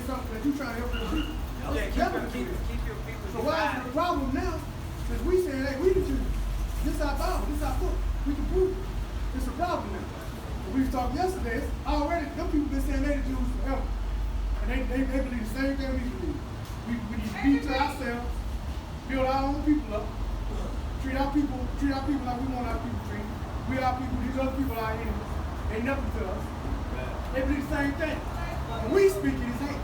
something that you're trying to help your people. Keep your people. So why is it a problem now? Because we saying, hey, we the Jews. This is our Bible, this is our book. We can prove it. It's a problem now. We was talking yesterday, already, them people been saying they the Jews forever. And they believe the same thing we believe. We need to be to ourselves, build our own people up, treat our people like we want our people treated. We our people, these other people are our enemies. They nothing to us. They believe the same thing. When we speak it, it's hate.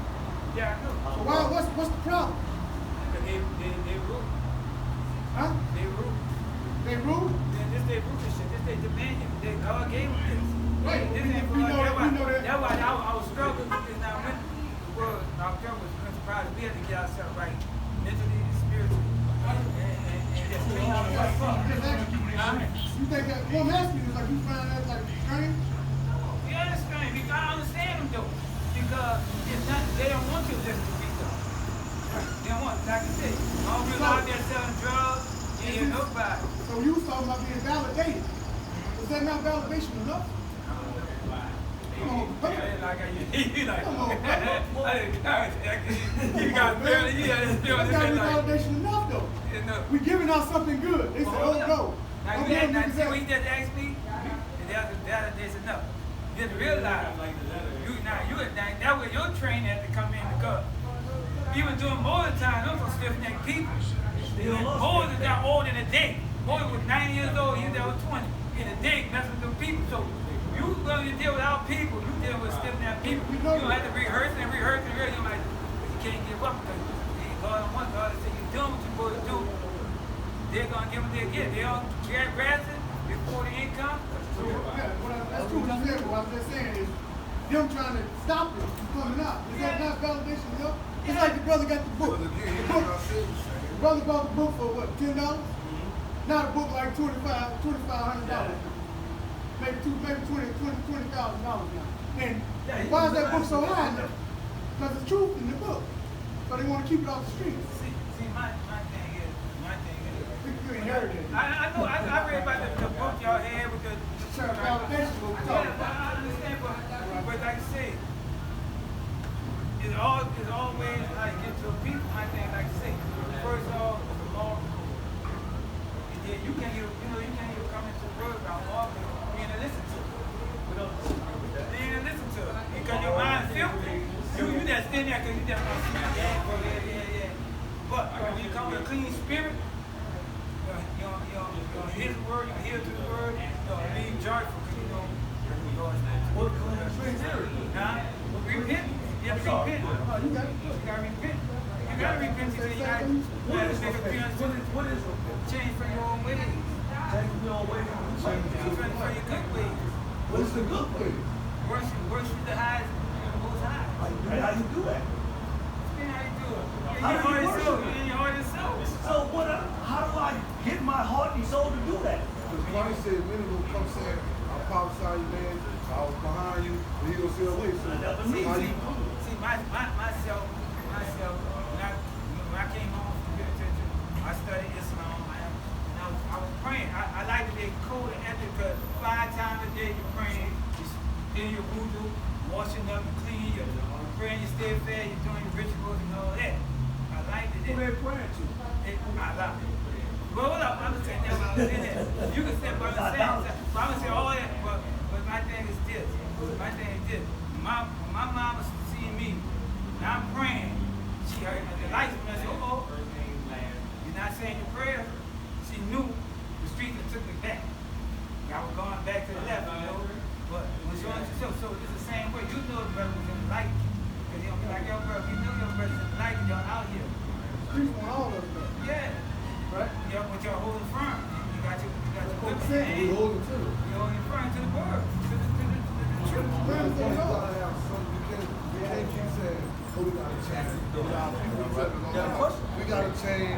Yeah, I know. So what's the problem? Because they rule. Huh? They rule. They rule? They rule this shit. They dominion. God gave them this. Right. We know that. That's why our struggle is now when the world, our struggle is principality. We have to get ourselves right mentally and spiritually. And just clean ourselves up. You think that, well, I'm asking you, like you find that like strange? Yeah, it's strange. Because I understand them though. Because it's not, they don't want you to listen to people. They don't want, like I said, all people out there selling drugs, you hear nobody. So you was talking about being validated. Is that not validation enough? Come on, brother. Come on, You got barely, that's gotta be validation enough though. We giving out something good. They say, oh no. Now see what he just asked me? That's enough. You have to realize, that way your training has to come in because even doing more of the time, those are stiff-necked people. Moses got old in a day. Moses was 90 years old, he was 20. In a day, messing with them people. So you when you deal with our people, you deal with stiff-necked people. You don't have to rehearse and rehearse and rehearse. You're like, you can't give up because God don't want God to say you're doing what you're supposed to do. They're going to give what they get. They all grasp it before the income. So, that's true. What I'm just saying is, them trying to stop it from coming out. Is that not validation enough? It's like the brother got the book. The brother bought the book for what, $10? Now the book like $2,500. Maybe $20,000 now. And why is that book so high now? Because it's truth in the book. So they want to keep it off the streets. See, my thing is, You inherited it. I know, I read about the book y'all had with the validation. I understand, but like I said, it's always like get to a people. My thing, like I say, first of all, it's a law. And then you can't even come into the word without law. You ain't listen to it. You ain't listen to it because your mind's filthy. You just stand there because you just want to see yeah. But when you come with a clean spirit, you'll hear the word, you'll hear through the word, you'll be joyful because you know God's repent. You have to repent. You gotta repent. You gotta repent because you gotta make appearance to what is change from your own ways. Change from your own ways. Change from your good ways. What is the good way? Worship the highest and the most high. How you do that? How you do it? How do you worship? In your heart and soul. So how do I get my heart and soul to do that? Because Christ said, many will come saying, I'll prophesy you, man, I was behind you, but he gonna sail away. So See, myself, when I came home from the penitentiary, I studied Islam, and I was praying. I like to be cool and empty because 5 times a day you're praying, you're in your wudu, washing up and clean, you're praying, you stay fed, you're doing your rituals and all that. I like it. Who they praying to? I love it. Well, hold up, I'm saying that when I was in there. You can say, but I'm gonna say all that, but my thing is this. My mom was seeing me, and I'm praying. She heard the lights when I said, you're not saying your prayer. She knew the street that took me back. I was going back to the left, but when she wanted to so it's the same way. You know the brother was in the light. Because you don't be like, yo, brother, you know your brother's in the light and y'all out here. Streets want all of them. Yeah. Right? Yeah, but y'all holding firm. You got your good saying, we hold it to it. You're holding firm to the word, to the truth. You gotta have something. You can't keep saying, we gotta change. We gotta change.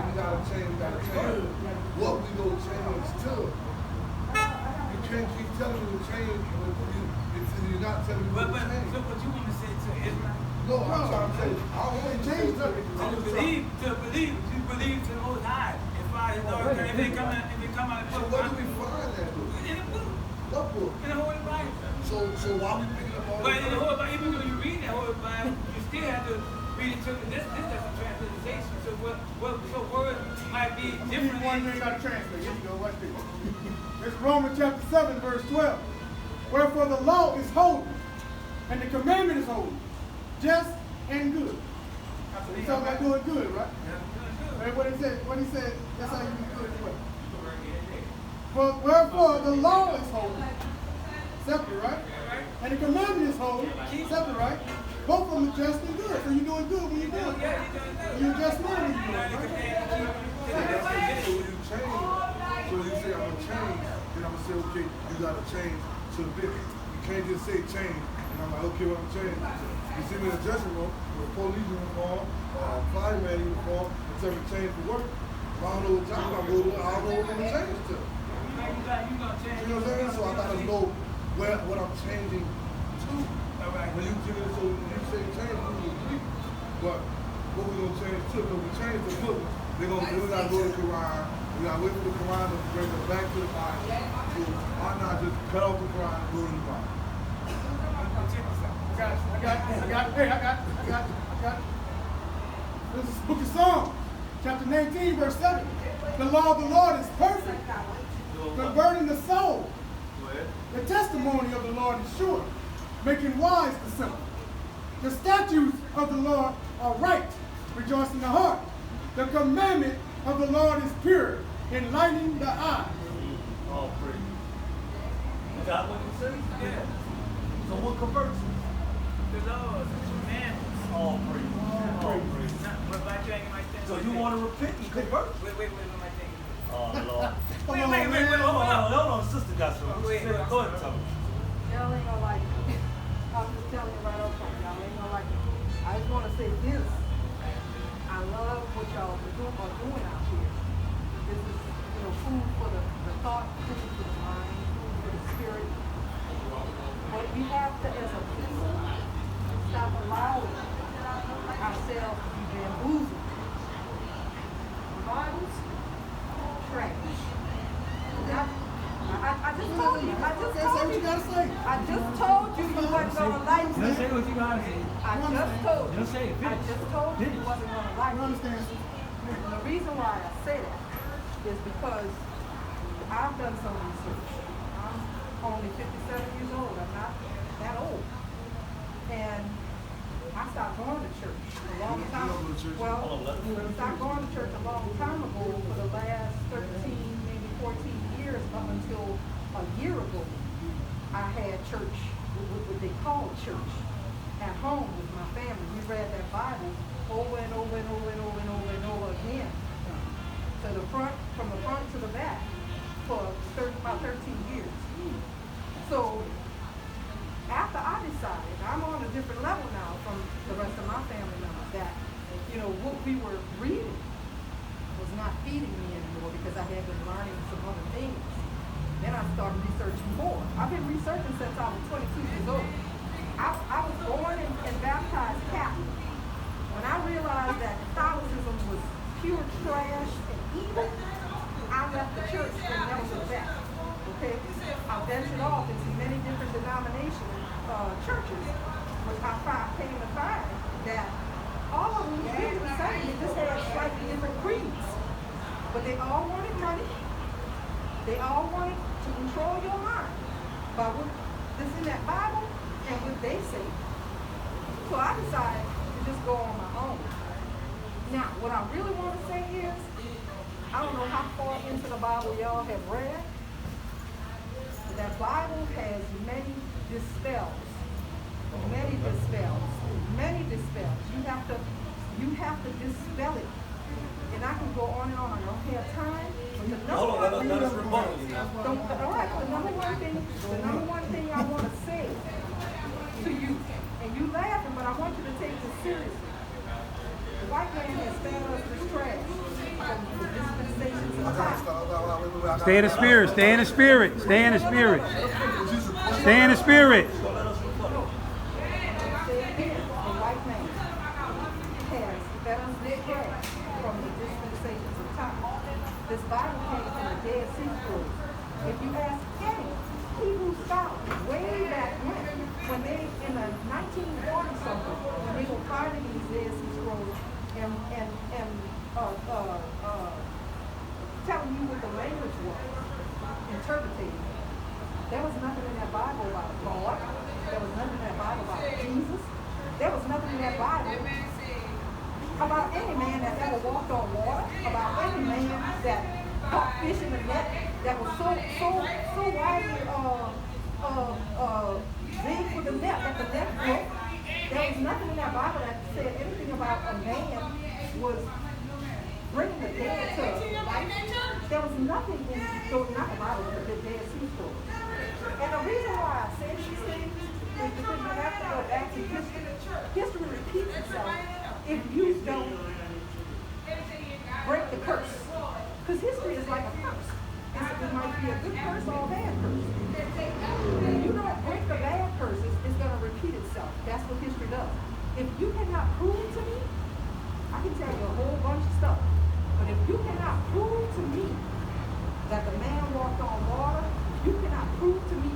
What we gonna change to? You can't keep telling me to change if you're not telling me to change. But what you want to say to Israel? No, I'm trying to say, I don't want to change nothing. To believe, you believe to the Most High. If they come out of the So book, where do we find that book? in the book, What book? in the Holy Bible. So why we picking up all But in the the Holy Bible, even when you read that Holy Bible, you still have to read it to this doesn't translation. So what words might be different? One thing got to translate. Here you go. Watch this. It's Romans chapter 7, verse 12. Wherefore the law is holy, and the commandment is holy, just and good. He's talking about doing good, right? And what he said, that's how you do good as well. Wherefore the law is holy, separate, right? And the commandment is holy, separate, right? Both of them are just and good. So you're doing good when you're doing good. You're just good when you're doing good, right? So when you change, so you say I'm gonna change, then I'm gonna say, okay, you gotta change to this. You can't just say change, and I'm like, okay, what I'm changing. You see me in the dressing room with a police uniform, fireman uniform, and tell me to change for work. If I don't know what job I'm going to, I don't know what I'm gonna change to. You know what I'm saying? So I gotta know what I'm changing to. When you give it, so when you say change, we agree. But what we gonna change to? Because we change the book. We gotta go to the Quran. We gotta wait for the Quran to bring us back to the Bible. So why not just cut off the Quran and go to the Bible? I got it. This is the book of Psalms, chapter 19, verse 7. The law of the Lord is perfect, converting the soul. The testimony of the Lord is sure, making wise the simple. The statutes of the Lord are right, rejoicing the heart. The commandment of the Lord is pure, enlightening the eyes. All praise. Is that what it says? Yeah. So what converts you? The laws, the commandments. All praise. All praise. What about you ain't my thing? So you want to repent and convert? Wait, what my thing? Oh, Lord. Wait, hold on. Sister got something. Go ahead. Go ahead, tell me. Y'all ain't gonna like it. I'm just telling you right up front. Y'all ain't gonna like it. I just want to say this. I love what y'all are doing out here. This is, food for the thought, food for the mind, food for the spirit. But we have to, as a people, stop allowing ourselves to be bamboozled. Bibles, trash. I just told you. I just told you. I just told you you wasn't gonna like me. Just say what you gotta say. I just told you. Just say it. I just told you you wasn't gonna like me. And the reason why I say that is because I've done some research. I'm only 57 years old. I'm not that old. And I stopped going to church a long time ago. Well, I stopped going to church a long time ago for the last 13, maybe 14 years, up until a year ago. I had church, what they call church, at home with my family. We read that Bible over and over and over and over and over and over again. To the front, from the front to the back, for about 13 years. So after I decided, I'm on a different level now from the rest of my family members, that, what we were reading was not feeding me anymore because I had been learning some other things. Then I started researching more. I've been researching since I was 22 years old. I was born and baptized Catholic. When I realized that Catholicism was pure trash and evil, I left the church and never went back. Okay? I ventured off into many different denomination churches, which I came to find that all of them did the same. They just had slightly different creeds. But they all wanted money. They all wanted to control your mind by what's in that Bible and what they say. So I decided to just go on my own. Now, what I really want to say is, I don't know how far into the Bible y'all have read. That Bible has many dispels. Many dispels. Many dispels. You have to dispel it. And I can go on and on. I don't have time. But the number one thing I want to say to you, and you laughing, but I want you to take this seriously. The white man has fed us this trash from the dispensations of time. Stay in the spirit. Stay in the spirit. Stay in the spirit. Stay in the spirit. Say it again. The white man has fed us this trash from the dispensations of time. This Bible came from the Dead Sea Scrolls. If you ask any Hebrew scholar way back when they in the 1940 something, when they go find Bible about any man that ever walked on water, about any man that caught fish in the net that was so widely big for the net that the net broke. There was nothing in that Bible that said anything about a man was bringing the dead to life. There was nothing in not the Bible, but the Dead Sea story. And the reason why I said these things is because you have to go back to history. History repeats itself if you don't break the curse. Because history is like a curse. It might be a good curse or a bad curse. If you don't break the bad curses, it's going to repeat itself. That's what history does. If you cannot prove to me, I can tell you a whole bunch of stuff. But if you cannot prove to me that the man walked on water, if you cannot prove to me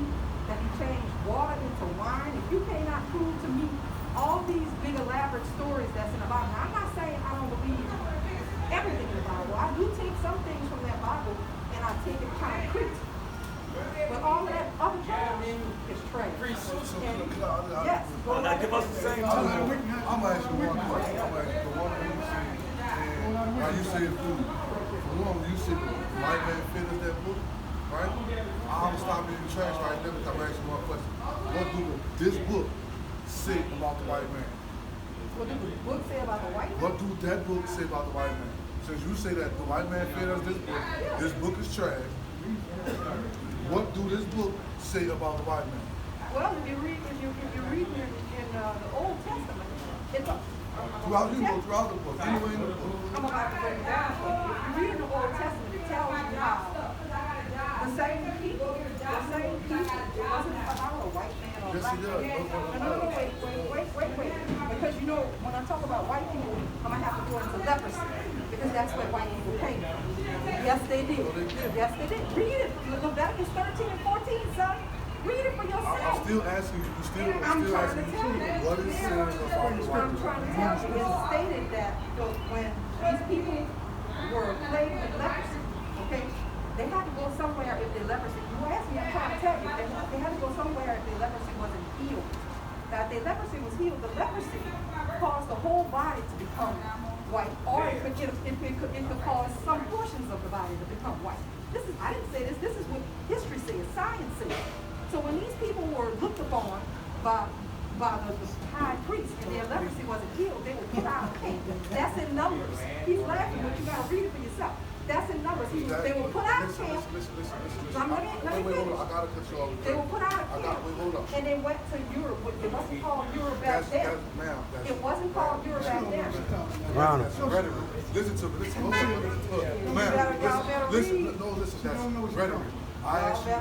that he changed water into wine, if you cannot prove to me all these big elaborate stories that's in the Bible. Now, I'm not saying I don't believe everything in the Bible. I do take some things from that Bible and I take it kind of critical. But all of that other trash is trash. Yes. Now give us the same I'm time. gonna ask you one question. I'm gonna ask you the one thing you said. And now you said food. For one, you said the white man finished that book, right? I'm gonna stop being trash right there because I'm asking you one question. What do this book say about the white man? What did the book say about the white man? What do that book say about the white man? Since you say that the white man fed us this book is trash. What do this book say about the white man? Well, if you read in the Old Testament, it's a Throughout the book, anywhere in the book. I'm about to break it down. If you read in the Old Testament, it tells you how the same people, it wasn't about a white man or a Yes, black it does. man. No, wait. Because you know, when I talk about white people, I'm going to have to go into leprosy. Because that's where white people came from. Yes, they did. Yes, they did. Read it. Leviticus 13 and 14, son. Read it for yourself. I'm still asking you. I'm trying to tell you. What is said about the white man? I'm trying to tell you. It's stated that when these people were plagued with leprosy, okay, they had to go somewhere if their leprosy. You asked me, I'm trying to tell you. They had to go somewhere if their leprosy wasn't healed. Now, if their leprosy was healed, the leprosy caused the whole body to become white, or it could cause some portions of the body to become white. I didn't say this. This is what history says, science says. So when these people were looked upon by the high priest and their leprosy wasn't healed, they were put out of camp. That's in Numbers. He's laughing, but you got to read it for yourself. That's in Numbers. They were put out of camp. Listen. Let me Wait, hold finish. on. I gotta cut you off. They were put out of camp. Hold on. And they went to Europe. It wasn't called Europe back then. It wasn't called Europe back then. Ronald. Listen to me. Listen. Y'all Man, better listen. read. No, listen. That's rhetoric. I asked you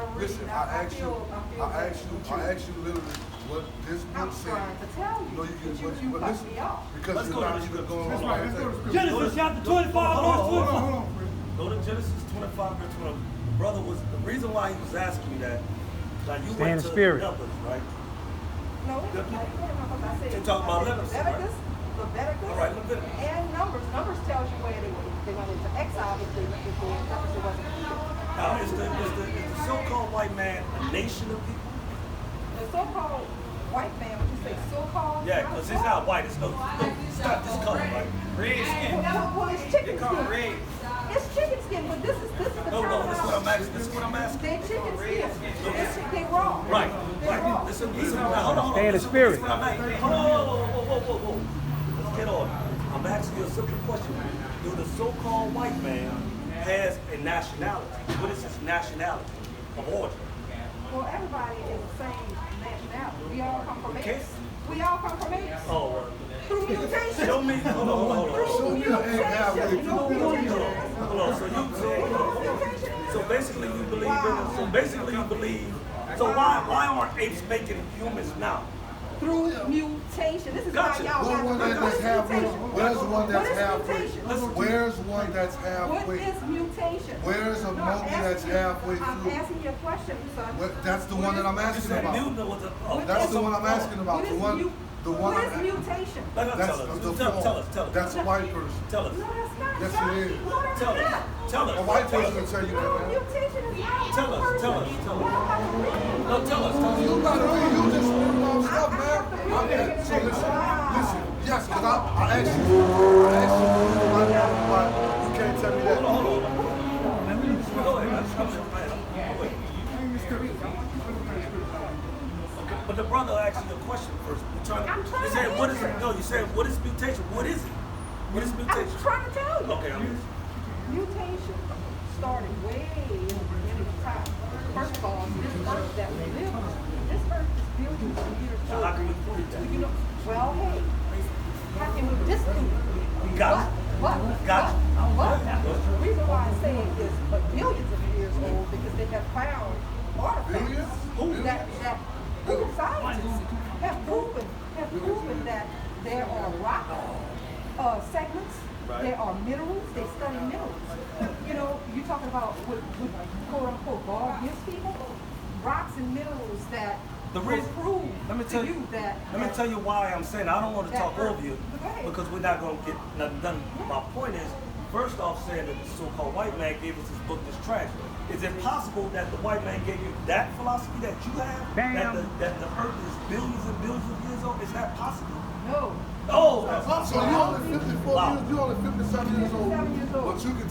literally what this I'm book said. trying to tell you. No, you can, But but cut listen, me off. because Let's you're go to not this. even going That's on right. my Let's go to thing. Genesis chapter 25, verse 25. Hold on. Go to Genesis 25, verse 20. Brother was the reason why he was asking me that. Now you Stay in went the to spirit. Numbers, right? No, I said They talk about leprosy, right? Leviticus, All right, Leviticus. and Numbers tells you where they went into exile if the leprosy wasn't healed. Now is the so-called white man a nation of people? The so-called white man, would you say so-called? Yeah, because it's not white. It's not this color, right? Red skin. Well, it's chicken They call it skin. red. It's chicken skin, but this is the No, this is what I'm asking. This is what I'm asking. They're chicken skin. They raw. Right. Raw. Listen. Now, hold on. Stay in the Listen, spirit. This is what I'm asking. Whoa. Let's get on. I'm asking you a simple question. Do the so-called white man has a nationality? What is his nationality of origin? Well, everybody is the same nationality. We all come from Okay. apes. We all come from apes. Oh, Through mutation. show me. Hold on. Through mutation. You know what mutation is? Hold on. So you say. So basically you believe in it. So basically you believe. So why aren't apes making humans now? Through mutation. This is Gotcha. why y'all One got that's halfway. Where's the one that's What is halfway? mutation? Where's one that's What halfway? is mutation? Where's a No, monkey I'm that's asking you- halfway I'm through? asking you a question, son. That's the one that I'm You asking said about. mutant was a. That's the one I'm asking about. What The is one. The one. What is mutation? That's the form. Tell us. That's a white person. Tell us. No, that's not. Yes, son. it is. No, that's Tell us. not. Tell A us. white person will tell you No, that, man. mutation is not. Tell us. You don't have to read. No, tell us. You gotta read. You just spitting off stuff, I have to man. read it. So listen. Yes, because I asked you why you can't tell me that. Hold on. Go ahead. Okay, but the brother asked you a question first. You said, what is it? No, you said, what is mutation? What is it? What is mutation? I'm trying to tell you. Okay, I'm listening. Mutation started way in the beginning of time. First of all, this earth that we live on, this earth is billions of years old. So how can we prove that? You know, well, hey, how can we disprove it? Got you. But the reason why I say it is billions of years old because they have found artifacts that scientists have proven that there are rock segments, there are minerals, they study minerals. You know, you're talking about with quote unquote God gives people rocks and minerals that The reason, prove let me to tell you that let me tell you why I'm saying I don't want to that talk over you Go ahead. because we're not going to get nothing done. My point is, first off, saying that the so-called white man gave us this book that's trash. Is it possible that the white man gave you that philosophy that you have? Bam. That the earth is billions and billions of years old? Is that possible? no. Oh, So you're only 54 years, you're only 57 years old, 57 years old. but you can